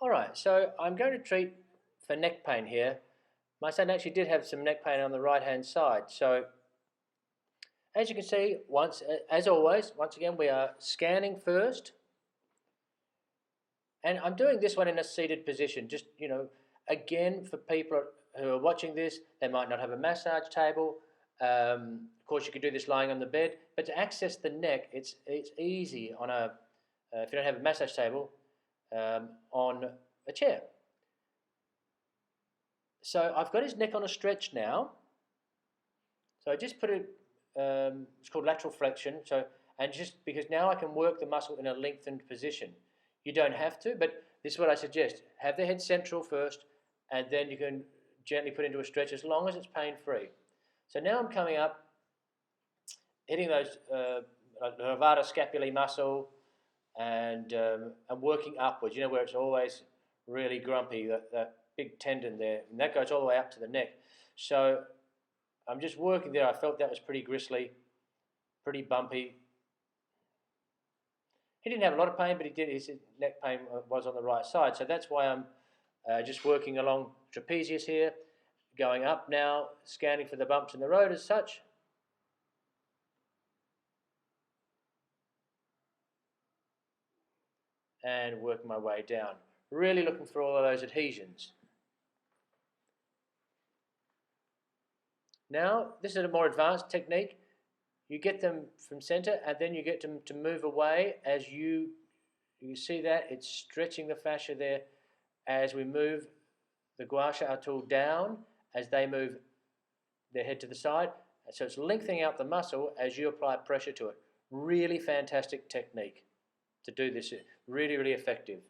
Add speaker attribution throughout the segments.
Speaker 1: Alright, so I'm going to treat for neck pain here. My son actually did have some neck pain on the right hand side. So as you can see, as always, once again we are scanning first. And I'm doing this one in a seated position. Just, again, for people who are watching this, they might not have a massage table. Of course, you could do this lying on the bed. But to access the neck, it's easy on if you don't have a massage table, on a chair. So I've got his neck on a stretch now. So I just put it, it's called lateral flexion. And just because now I can work the muscle in a lengthened position. You don't have to, but this is what I suggest. Have the head central first, and then you can gently put into a stretch as long as it's pain-free. So now I'm coming up, hitting those like the levator scapulae muscle, and I'm working upwards, where it's always really grumpy, that big tendon there, and that goes all the way up to the neck. So I'm just working there. I felt that was pretty gristly, pretty bumpy. He didn't have a lot of pain, but his neck pain was on the right side. So that's why I'm just working along trapezius here, going up now, scanning for the bumps in the road as such. And working my way down. Really looking for all of those adhesions. Now, this is a more advanced technique. You get them from center, and then you get them to move away as you see that it's stretching the fascia there as we move the gua sha tool down as they move their head to the side. So it's lengthening out the muscle as you apply pressure to it. Really fantastic technique to do this. Really, really effective.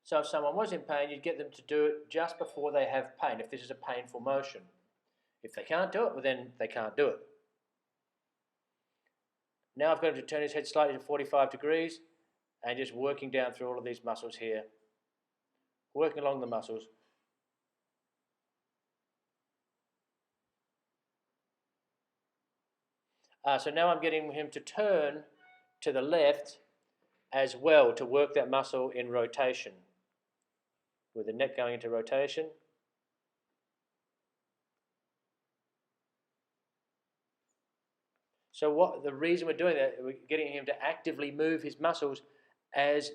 Speaker 1: So if someone was in pain, you'd get them to do it just before they have pain, if this is a painful motion. If they can't do it, well then they can't do it. Now I've got him to turn his head slightly to 45 degrees and just working down through all of these muscles here. Working along the muscles. So now I'm getting him to turn to the left as well to work that muscle in rotation. With the neck going into rotation. So the reason we're doing that, we're getting him to actively move his muscles as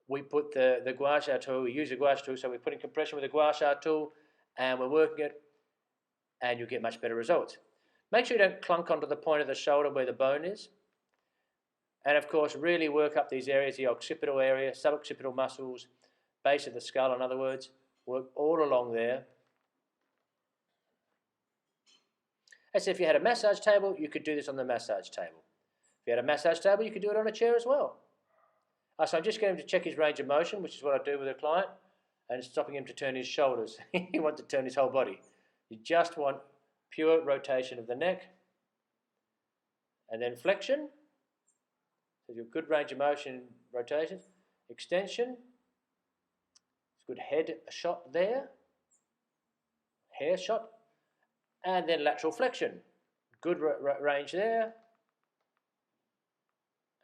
Speaker 1: we put the gua sha tool, we use the gua sha tool, so we're putting compression with the gua sha tool and we're working it, and you'll get much better results. Make sure you don't clunk onto the point of the shoulder where the bone is. And of course, really work up these areas, the occipital area, suboccipital muscles, base of the skull, in other words, work all along there. As if you had a massage table, you could do this on the massage table. If you had a massage table, you could do it on a chair as well. So I'm just getting him to check his range of motion, which is what I do with a client, and stopping him to turn his shoulders. You want to turn his whole body. You just want pure rotation of the neck, and then flexion. So you have good range of motion, rotation, extension. Good head shot there, hair shot, and then lateral flexion. Good range there.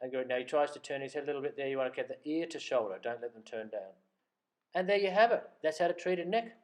Speaker 1: And good. Now he tries to turn his head a little bit there. You want to get the ear to shoulder. Don't let them turn down. And there you have it. That's how to treat a neck